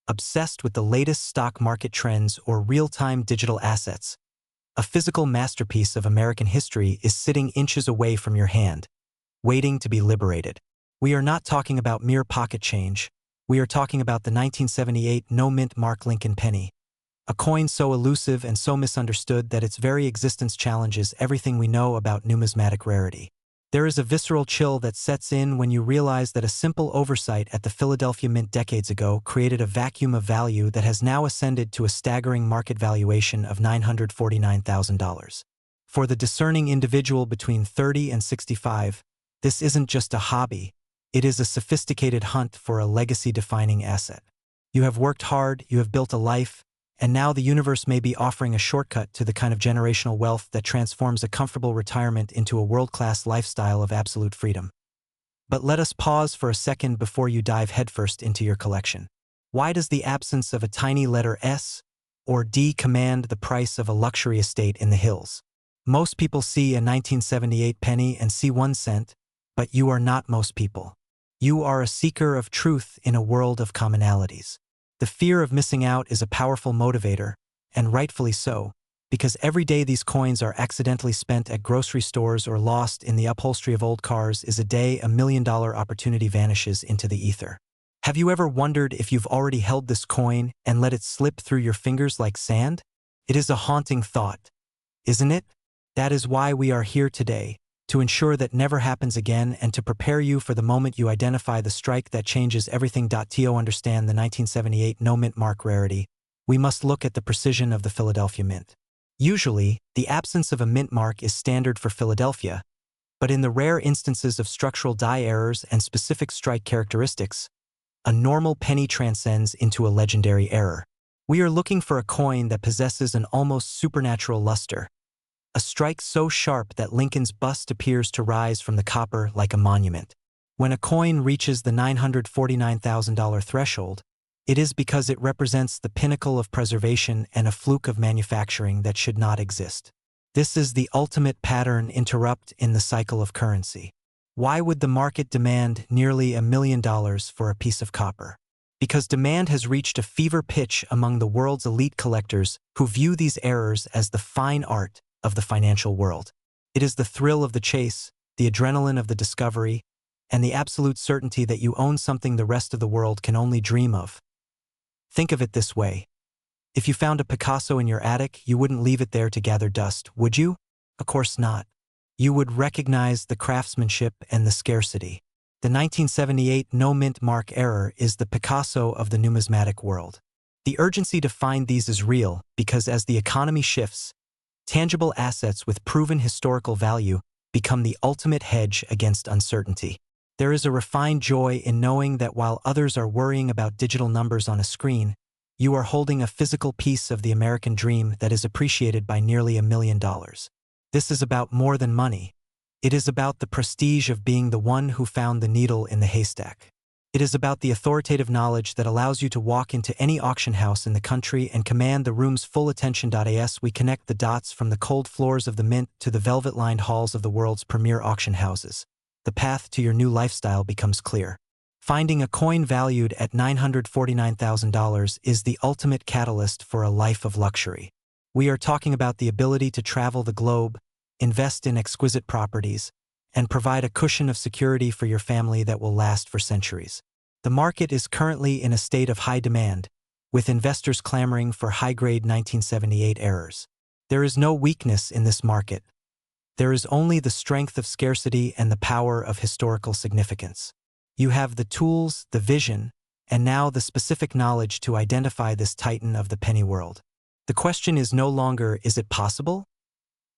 [SPEAKER 1] obsessed with the latest stock market trends or real-time digital assets, a physical masterpiece of American history is sitting inches away from your hand, waiting to be liberated. We are not talking about mere pocket change. We are talking about the 1978 no-mint mark Lincoln penny, a coin so elusive and so misunderstood that its very existence challenges everything we know about numismatic rarity. There is a visceral chill that sets in when you realize that a simple oversight at the Philadelphia Mint decades ago created a vacuum of value that has now ascended to a staggering market valuation of $949,000. For the discerning individual between 30 and 65, this isn't just a hobby, it is a sophisticated hunt for a legacy-defining asset. You have worked hard, you have built a life, and now the universe may be offering a shortcut to the kind of generational wealth that transforms a comfortable retirement into a world-class lifestyle of absolute freedom. But let us pause for a second before you dive headfirst into your collection. Why does the absence of a tiny letter S or D command the price of a luxury estate in the hills? Most people see a 1978 penny and see 1 cent, but you are not most people. You are a seeker of truth in a world of commonalities. The fear of missing out is a powerful motivator, and rightfully so, because every day these coins are accidentally spent at grocery stores or lost in the upholstery of old cars is a day a $1 million opportunity vanishes into the ether. Have you ever wondered if you've already held this coin and let it slip through your fingers like sand? It is a haunting thought, isn't it? That is why we are here today, to ensure that never happens again and to prepare you for the moment you identify the strike that changes everything. To understand the 1978 no-mint mark rarity, we must look at the precision of the Philadelphia Mint. Usually, the absence of a mint mark is standard for Philadelphia, but in the rare instances of structural die errors and specific strike characteristics, a normal penny transcends into a legendary error. We are looking for a coin that possesses an almost supernatural luster, a strike so sharp that Lincoln's bust appears to rise from the copper like a monument. When a coin reaches the $949,000 threshold, it is because it represents the pinnacle of preservation and a fluke of manufacturing that should not exist. This is the ultimate pattern interrupt in the cycle of currency. Why would the market demand nearly $1 million for a piece of copper? Because demand has reached a fever pitch among the world's elite collectors who view these errors as the fine art of the financial world. It is the thrill of the chase, the adrenaline of the discovery, and the absolute certainty that you own something the rest of the world can only dream of. Think of it this way. If you found a Picasso in your attic, you wouldn't leave it there to gather dust, would you? Of course not. You would recognize the craftsmanship and the scarcity. The 1978 no-mint mark error is the Picasso of the numismatic world. The urgency to find these is real because as the economy shifts, tangible assets with proven historical value become the ultimate hedge against uncertainty. There is a refined joy in knowing that while others are worrying about digital numbers on a screen, you are holding a physical piece of the American dream that is appreciated by nearly $1 million. This is about more than money. It is about the prestige of being the one who found the needle in the haystack. It is about the authoritative knowledge that allows you to walk into any auction house in the country and command the room's full attention. As we connect the dots from the cold floors of the Mint to the velvet-lined halls of the world's premier auction houses, the path to your new lifestyle becomes clear. Finding a coin valued at $949,000 is the ultimate catalyst for a life of luxury. We are talking about the ability to travel the globe, invest in exquisite properties, and provide a cushion of security for your family that will last for centuries. The market is currently in a state of high demand, with investors clamoring for high-grade 1978 errors. There is no weakness in this market. There is only the strength of scarcity and the power of historical significance. You have the tools, the vision, and now the specific knowledge to identify this titan of the penny world. The question is no longer, is it possible?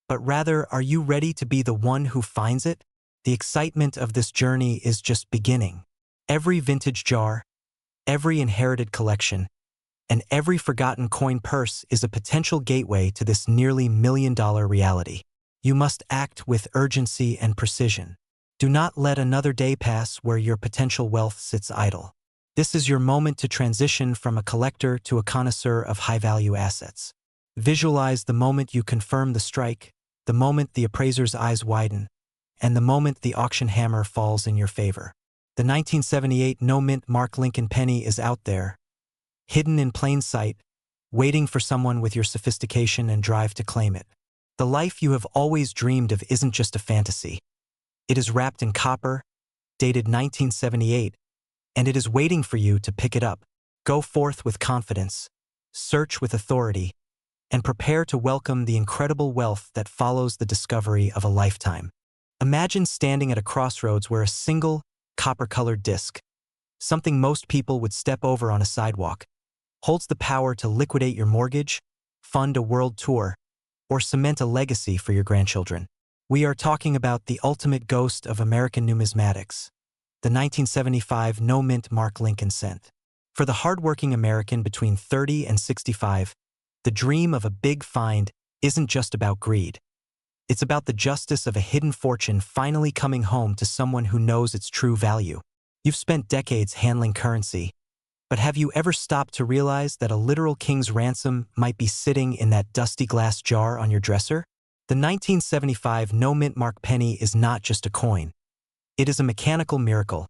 [SPEAKER 1] But rather, are you ready to be the one who finds it? The excitement of this journey is just beginning. Every vintage jar, every inherited collection, and every forgotten coin purse is a potential gateway to this nearly $1 million reality. You must act with urgency and precision. Do not let another day pass where your potential wealth sits idle. This is your moment to transition from a collector to a connoisseur of high-value assets. Visualize the moment you confirm the strike, the moment the appraiser's eyes widen, and the moment the auction hammer falls in your favor. The 1978 no-mint mark Lincoln penny is out there, hidden in plain sight, waiting for someone with your sophistication and drive to claim it. The life you have always dreamed of isn't just a fantasy. It is wrapped in copper, dated 1978, and it is waiting for you to pick it up. Go forth with confidence, search with authority, and prepare to welcome the incredible wealth that follows the discovery of a lifetime. Imagine standing at a crossroads where a single, copper-colored disc, something most people would step over on a sidewalk, holds the power to liquidate your mortgage, fund a world tour, or cement a legacy for your grandchildren. We are talking about the ultimate ghost of American numismatics, the 1975 no-mint Mark Lincoln cent. For the hardworking American between 30 and 65, the dream of a big find isn't just about greed. It's about the justice of a hidden fortune finally coming home to someone who knows its true value. You've spent decades handling currency, but have you ever stopped to realize that a literal king's ransom might be sitting in that dusty glass jar on your dresser? The 1975 no-mint Mark penny is not just a coin. It is a mechanical miracle,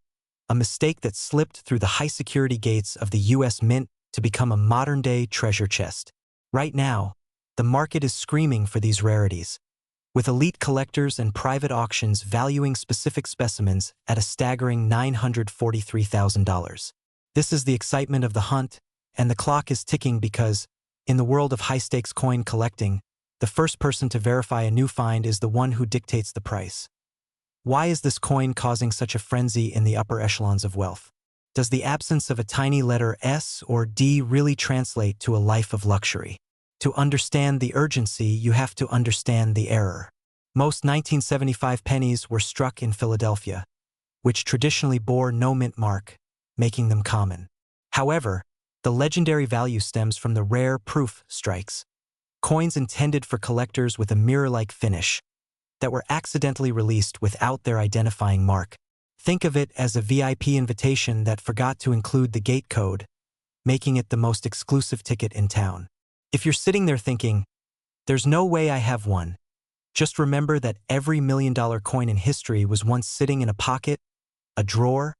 [SPEAKER 1] a mistake that slipped through the high-security gates of the U.S. Mint to become a modern-day treasure chest. Right now, the market is screaming for these rarities, with elite collectors and private auctions valuing specific specimens at a staggering $943,000. This is the excitement of the hunt, and the clock is ticking because, in the world of high-stakes coin collecting, the first person to verify a new find is the one who dictates the price. Why is this coin causing such a frenzy in the upper echelons of wealth? Does the absence of a tiny letter S or D really translate to a life of luxury? To understand the urgency, you have to understand the error. Most 1975 pennies were struck in Philadelphia, which traditionally bore no mint mark, making them common. However, the legendary value stems from the rare proof strikes, coins intended for collectors with a mirror-like finish, that were accidentally released without their identifying mark. Think of it as a VIP invitation that forgot to include the gate code, making it the most exclusive ticket in town. If you're sitting there thinking, "There's no way I have one," just remember that every million-dollar coin in history was once sitting in a pocket, a drawer,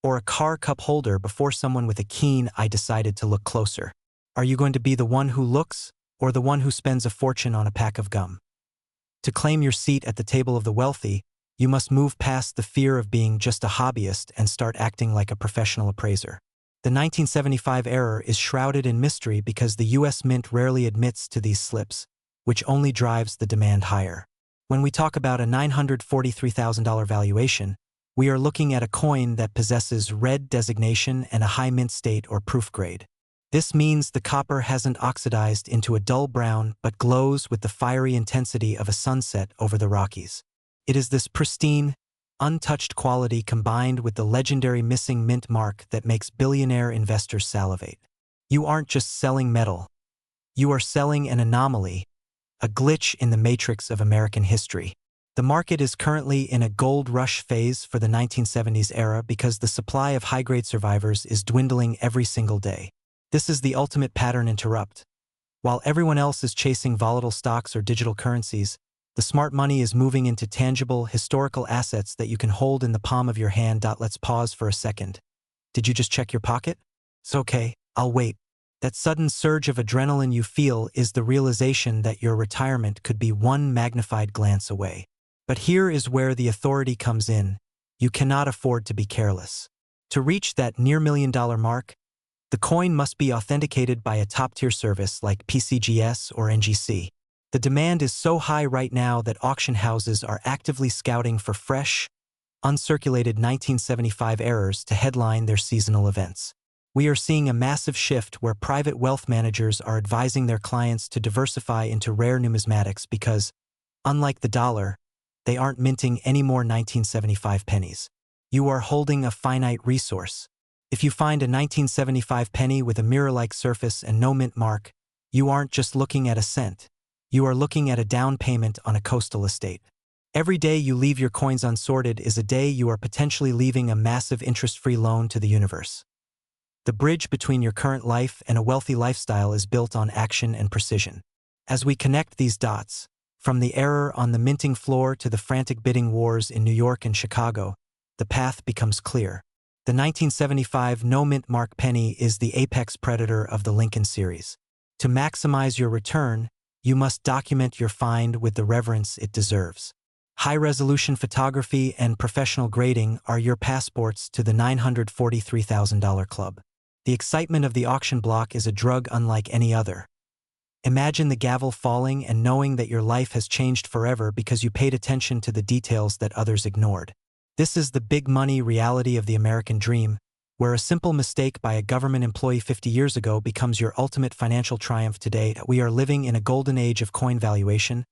[SPEAKER 1] or a car cup holder before someone with a keen eye decided to look closer. Are you going to be the one who looks, or the one who spends a fortune on a pack of gum? To claim your seat at the table of the wealthy, you must move past the fear of being just a hobbyist and start acting like a professional appraiser. The 1975 error is shrouded in mystery because the U.S. Mint rarely admits to these slips, which only drives the demand higher. When we talk about a $943,000 valuation, we are looking at a coin that possesses red designation and a high mint state or proof grade. This means the copper hasn't oxidized into a dull brown but glows with the fiery intensity of a sunset over the Rockies. It is this pristine, untouched quality combined with the legendary missing mint mark that makes billionaire investors salivate. You aren't just selling metal. You are selling an anomaly, a glitch in the matrix of American history. The market is currently in a gold rush phase for the 1970s era because the supply of high-grade survivors is dwindling every single day. This is the ultimate pattern interrupt. While everyone else is chasing volatile stocks or digital currencies, the smart money is moving into tangible, historical assets that you can hold in the palm of your hand. Let's pause for a second. Did you just check your pocket? It's okay, I'll wait. That sudden surge of adrenaline you feel is the realization that your retirement could be one magnified glance away. But here is where the authority comes in. You cannot afford to be careless. To reach that near-million-dollar mark, the coin must be authenticated by a top-tier service like PCGS or NGC. The demand is so high right now that auction houses are actively scouting for fresh, uncirculated 1975 errors to headline their seasonal events. We are seeing a massive shift where private wealth managers are advising their clients to diversify into rare numismatics because, unlike the dollar, they aren't minting any more 1975 pennies. You are holding a finite resource. If you find a 1975 penny with a mirror-like surface and no mint mark, you aren't just looking at a cent. You are looking at a down payment on a coastal estate. Every day you leave your coins unsorted is a day you are potentially leaving a massive interest-free loan to the universe. The bridge between your current life and a wealthy lifestyle is built on action and precision. As we connect these dots, from the error on the minting floor to the frantic bidding wars in New York and Chicago, the path becomes clear. The 1975 no-mint mark penny is the apex predator of the Lincoln series. To maximize your return, you must document your find with the reverence it deserves. High-resolution photography and professional grading are your passports to the $943,000 club. The excitement of the auction block is a drug unlike any other. Imagine the gavel falling and knowing that your life has changed forever because you paid attention to the details that others ignored. This is the big money reality of the American dream, where a simple mistake by a government employee 50 years ago becomes your ultimate financial triumph today. We are living in a golden age of coin valuation,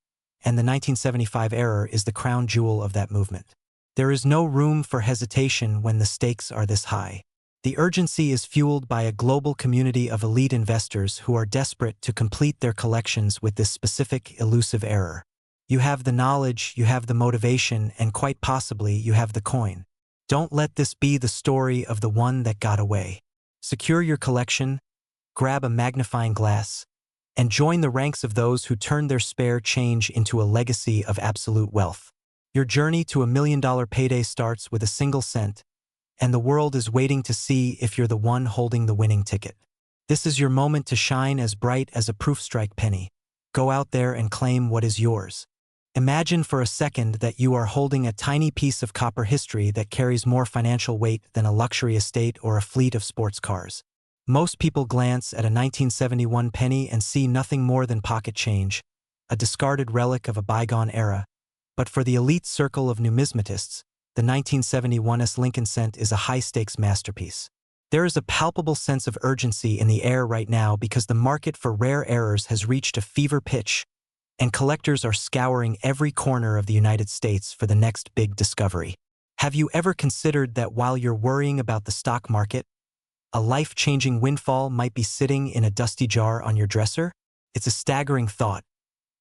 [SPEAKER 1] and the 1975 error is the crown jewel of that movement. There is no room for hesitation when the stakes are this high. The urgency is fueled by a global community of elite investors who are desperate to complete their collections with this specific, elusive error. You have the knowledge, you have the motivation, and quite possibly you have the coin. Don't let this be the story of the one that got away. Secure your collection, grab a magnifying glass, and join the ranks of those who turned their spare change into a legacy of absolute wealth. Your journey to $1 million payday starts with a single cent, and the world is waiting to see if you're the one holding the winning ticket. This is your moment to shine as bright as a proof strike penny. Go out there and claim what is yours. Imagine for a second that you are holding a tiny piece of copper history that carries more financial weight than a luxury estate or a fleet of sports cars. Most people glance at a 1971 penny and see nothing more than pocket change, a discarded relic of a bygone era. But for the elite circle of numismatists, the 1971's Lincoln cent is a high-stakes masterpiece. There is a palpable sense of urgency in the air right now because the market for rare errors has reached a fever pitch, and collectors are scouring every corner of the United States for the next big discovery. Have you ever considered that while you're worrying about the stock market, a life-changing windfall might be sitting in a dusty jar on your dresser? It's a staggering thought,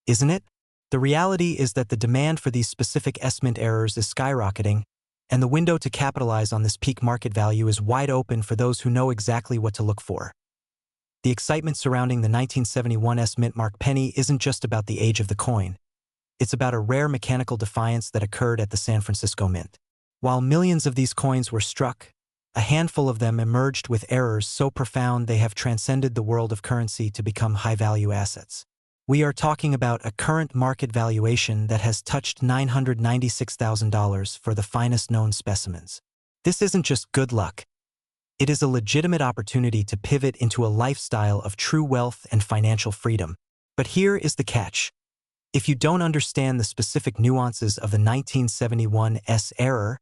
[SPEAKER 1] isn't it? The reality is that the demand for these specific S-Mint errors is skyrocketing, and the window to capitalize on this peak market value is wide open for those who know exactly what to look for. The excitement surrounding the 1971 S-Mint mark penny isn't just about the age of the coin. It's about a rare mechanical defiance that occurred at the San Francisco Mint. While millions of these coins were struck, a handful of them emerged with errors so profound they have transcended the world of currency to become high-value assets. We are talking about a current market valuation that has touched $996,000 for the finest known specimens. This isn't just good luck. It is a legitimate opportunity to pivot into a lifestyle of true wealth and financial freedom. But here is the catch. If you don't understand the specific nuances of the 1971's error,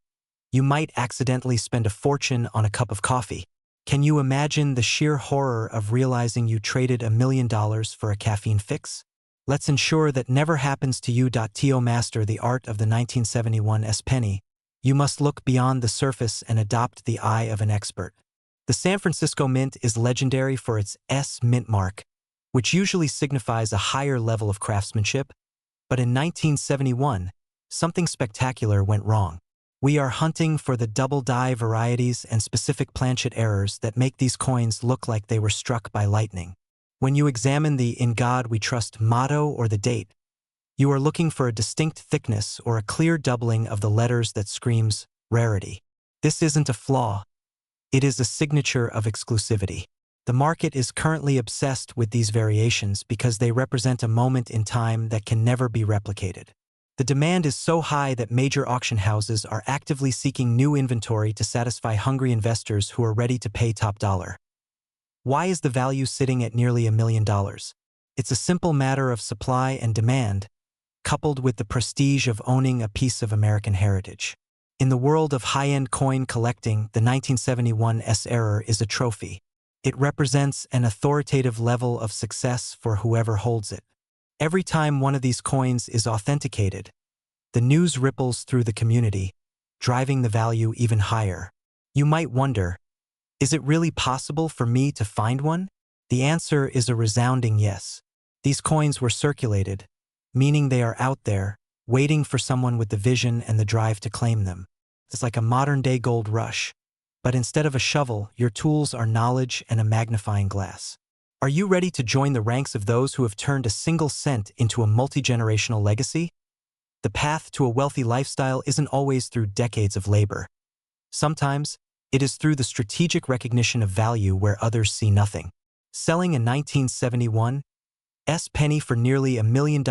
[SPEAKER 1] you might accidentally spend a fortune on a cup of coffee. Can you imagine the sheer horror of realizing you traded $1 million for a caffeine fix? Let's ensure that never happens to you. To master the art of the 1971's penny, you must look beyond the surface and adopt the eye of an expert. The San Francisco Mint is legendary for its S-Mint mark, which usually signifies a higher level of craftsmanship, but in 1971, something spectacular went wrong. We are hunting for the double-die varieties and specific planchet errors that make these coins look like they were struck by lightning. When you examine the "In God We Trust" motto or the date, you are looking for a distinct thickness or a clear doubling of the letters that screams rarity. This isn't a flaw. It is a signature of exclusivity. The market is currently obsessed with these variations because they represent a moment in time that can never be replicated. The demand is so high that major auction houses are actively seeking new inventory to satisfy hungry investors who are ready to pay top dollar. Why is the value sitting at nearly $1 million? It's a simple matter of supply and demand, coupled with the prestige of owning a piece of American heritage. In the world of high-end coin collecting, the 1971's error is a trophy. It represents an authoritative level of success for whoever holds it. Every time one of these coins is authenticated, the news ripples through the community, driving the value even higher. You might wonder, is it really possible for me to find one? The answer is a resounding yes. These coins were circulated, meaning they are out there, waiting for someone with the vision and the drive to claim them. It's like a modern-day gold rush. But instead of a shovel, your tools are knowledge and a magnifying glass. Are you ready to join the ranks of those who have turned a single cent into a multi-generational legacy? The path to a wealthy lifestyle isn't always through decades of labor. Sometimes, it is through the strategic recognition of value where others see nothing. Selling a 1971's penny for nearly $1 million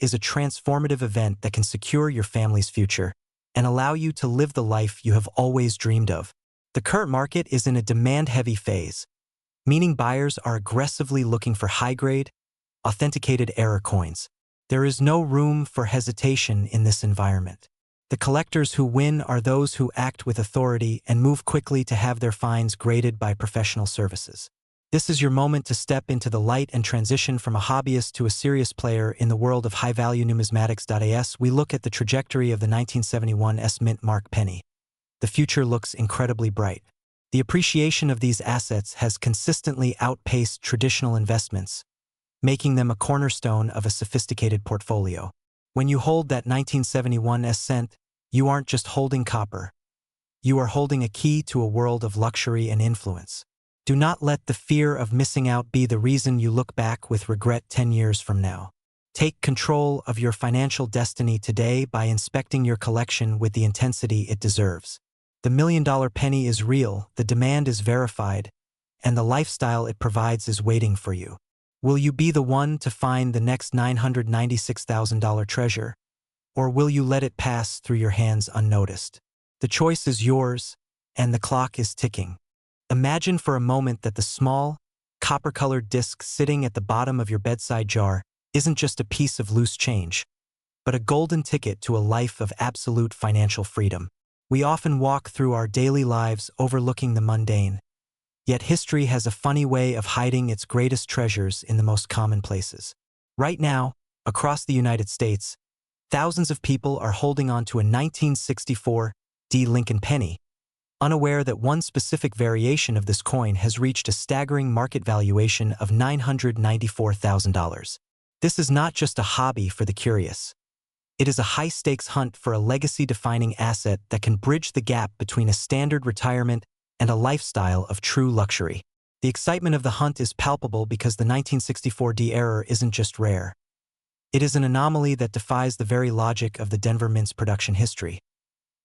[SPEAKER 1] is a transformative event that can secure your family's future and allow you to live the life you have always dreamed of. The current market is in a demand-heavy phase, meaning buyers are aggressively looking for high-grade, authenticated error coins. There is no room for hesitation in this environment. The collectors who win are those who act with authority and move quickly to have their finds graded by professional services. This is your moment to step into the light and transition from a hobbyist to a serious player in the world of high-value numismatics. As we look at the trajectory of the 1971 Mint Mark penny, the future looks incredibly bright. The appreciation of these assets has consistently outpaced traditional investments, making them a cornerstone of a sophisticated portfolio. When you hold that 1971 cent, you aren't just holding copper. You are holding a key to a world of luxury and influence. Do not let the fear of missing out be the reason you look back with regret 10 years from now. Take control of your financial destiny today by inspecting your collection with the intensity it deserves. The $1 million penny is real, the demand is verified, and the lifestyle it provides is waiting for you. Will you be the one to find the next $996,000 treasure, or will you let it pass through your hands unnoticed? The choice is yours, and the clock is ticking. Imagine for a moment that the small, copper-colored disc sitting at the bottom of your bedside jar isn't just a piece of loose change, but a golden ticket to a life of absolute financial freedom. We often walk through our daily lives overlooking the mundane, yet history has a funny way of hiding its greatest treasures in the most common places. Right now, across the United States, thousands of people are holding on to a 1964 D. Lincoln penny, unaware that one specific variation of this coin has reached a staggering market valuation of $994,000. This is not just a hobby for the curious. It is a high-stakes hunt for a legacy-defining asset that can bridge the gap between a standard retirement and a lifestyle of true luxury. The excitement of the hunt is palpable because the 1964 D error isn't just rare. It is an anomaly that defies the very logic of the Denver Mint's production history.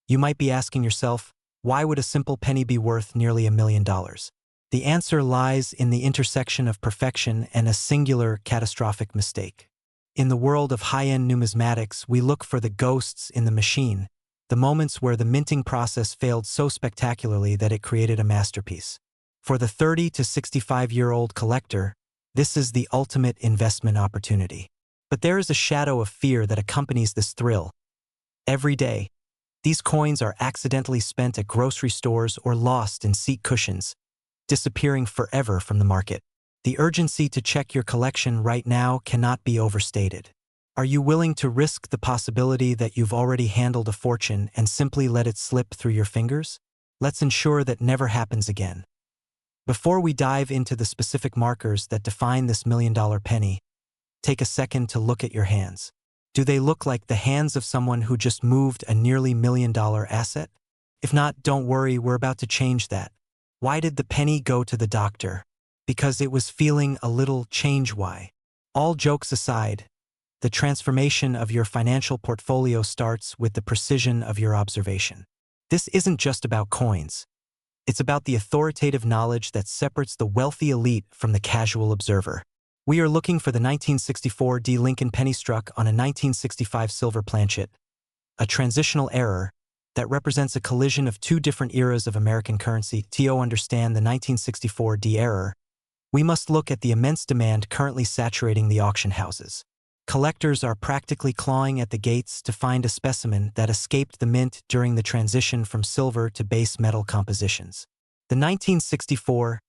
[SPEAKER 1] You might be asking yourself, why would a simple penny be worth nearly $1 million? The answer lies in the intersection of perfection and a singular, catastrophic mistake. In the world of high-end numismatics, we look for the ghosts in the machine, the moments where the minting process failed so spectacularly that it created a masterpiece. For the 30 to 65-year-old collector, this is the ultimate investment opportunity. But there is a shadow of fear that accompanies this thrill. Every day, these coins are accidentally spent at grocery stores or lost in seat cushions, disappearing forever from the market. The urgency to check your collection right now cannot be overstated. Are you willing to risk the possibility that you've already handled a fortune and simply let it slip through your fingers? Let's ensure that never happens again. Before we dive into the specific markers that define this $1 million penny, take a second to look at your hands. Do they look like the hands of someone who just moved a nearly $1 million asset? If not, don't worry, we're about to change that. Why did the penny go to the doctor? Because it was feeling a little change. Why? All jokes aside, the transformation of your financial portfolio starts with the precision of your observation. This isn't just about coins. It's about the authoritative knowledge that separates the wealthy elite from the casual observer. We are looking for the 1964 D. Lincoln penny struck on a 1965 silver planchet, a transitional error that represents a collision of two different eras of American currency. To understand the 1964 D error, we must look at the immense demand currently saturating the auction houses. Collectors are practically clawing at the gates to find a specimen that escaped the mint during the transition from silver to base metal compositions. The 1964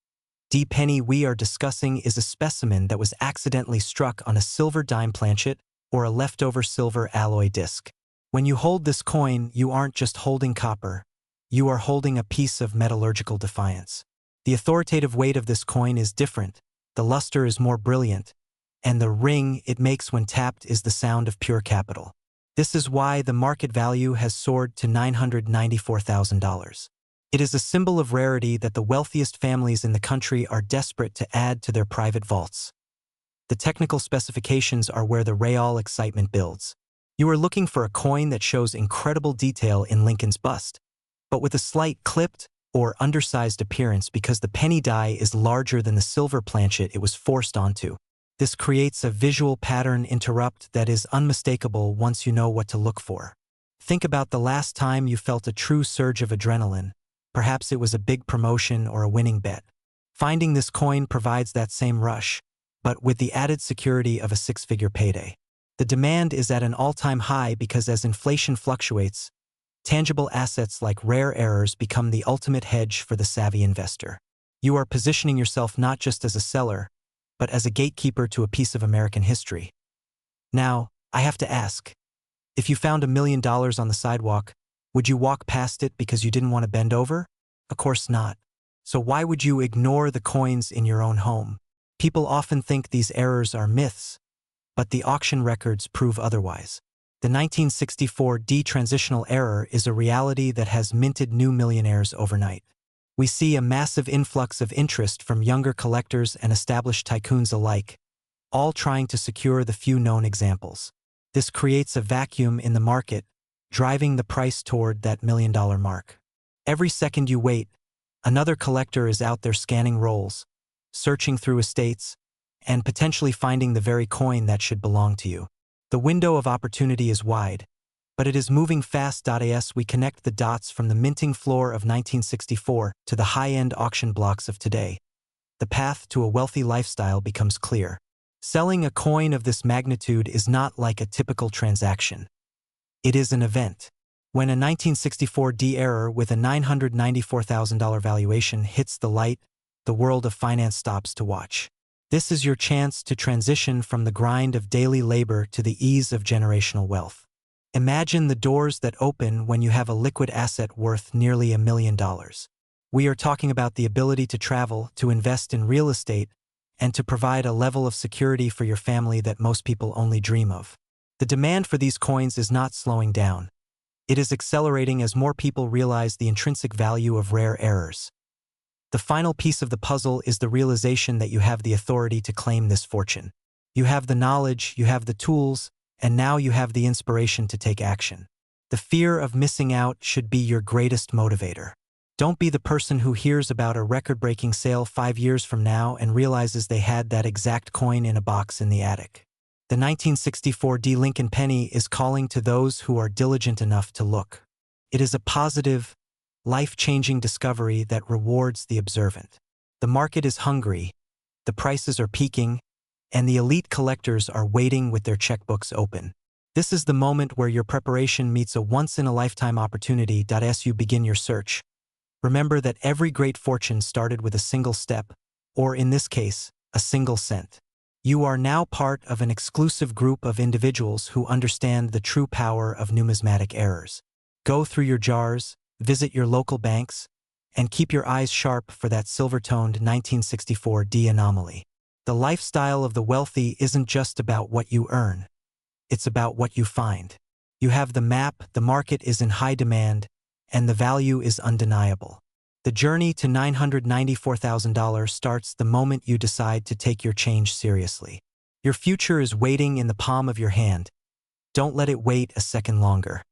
[SPEAKER 1] D penny we are discussing is a specimen that was accidentally struck on a silver dime planchet or a leftover silver alloy disc. When you hold this coin, you aren't just holding copper. You are holding a piece of metallurgical defiance. The authoritative weight of this coin is different, the luster is more brilliant, and the ring it makes when tapped is the sound of pure capital. This is why the market value has soared to $994,000. It is a symbol of rarity that the wealthiest families in the country are desperate to add to their private vaults. The technical specifications are where the real excitement builds. You are looking for a coin that shows incredible detail in Lincoln's bust, but with a slight clipped or undersized appearance because the penny die is larger than the silver planchet it was forced onto. This creates a visual pattern interrupt that is unmistakable once you know what to look for. Think about the last time you felt a true surge of adrenaline. Perhaps it was a big promotion or a winning bet. Finding this coin provides that same rush. but with the added security of a six-figure payday. The demand is at an all-time high because as inflation fluctuates, tangible assets like rare errors become the ultimate hedge for the savvy investor. You are positioning yourself not just as a seller, but as a gatekeeper to a piece of American history. Now, I have to ask, if you found $1 million on the sidewalk, would you walk past it because you didn't want to bend over? Of course not. So why would you ignore the coins in your own home? People often think these errors are myths, but the auction records prove otherwise. The 1964 D-transitional error is a reality that has minted new millionaires overnight. We see a massive influx of interest from younger collectors and established tycoons alike, all trying to secure the few known examples. This creates a vacuum in the market, driving the price toward that $1 million mark. Every second you wait, another collector is out there scanning rolls, searching through estates, and potentially finding the very coin that should belong to you. The window of opportunity is wide, but it is moving fast. As we connect the dots from the minting floor of 1964 to the high-end auction blocks of today, the path to a wealthy lifestyle becomes clear. Selling a coin of this magnitude is not like a typical transaction. It is an event. When a 1964 D error with a $994,000 valuation hits the light, the world of finance stops to watch. This is your chance to transition from the grind of daily labor to the ease of generational wealth. Imagine the doors that open when you have a liquid asset worth nearly $1 million. We are talking about the ability to travel, to invest in real estate, and to provide a level of security for your family that most people only dream of. The demand for these coins is not slowing down. It is accelerating as more people realize the intrinsic value of rare errors. The final piece of the puzzle is the realization that you have the authority to claim this fortune. You have the knowledge, you have the tools, and now you have the inspiration to take action. The fear of missing out should be your greatest motivator. Don't be the person who hears about a record-breaking sale 5 years from now and realizes they had that exact coin in a box in the attic. The 1964 D Lincoln penny is calling to those who are diligent enough to look. It is a positive, life-changing discovery that rewards the observant. The market is hungry, the prices are peaking, and the elite collectors are waiting with their checkbooks open. This is the moment where your preparation meets a once-in-a-lifetime opportunity. As you begin your search, remember that every great fortune started with a single step, or in this case, a single cent. You are now part of an exclusive group of individuals who understand the true power of numismatic errors. Go through your jars, visit your local banks, and keep your eyes sharp for that silver-toned 1964 D anomaly. The lifestyle of the wealthy isn't just about what you earn. It's about what you find. You have the map, the market is in high demand, and the value is undeniable. The journey to $994,000 starts the moment you decide to take your change seriously. Your future is waiting in the palm of your hand. Don't let it wait a second longer.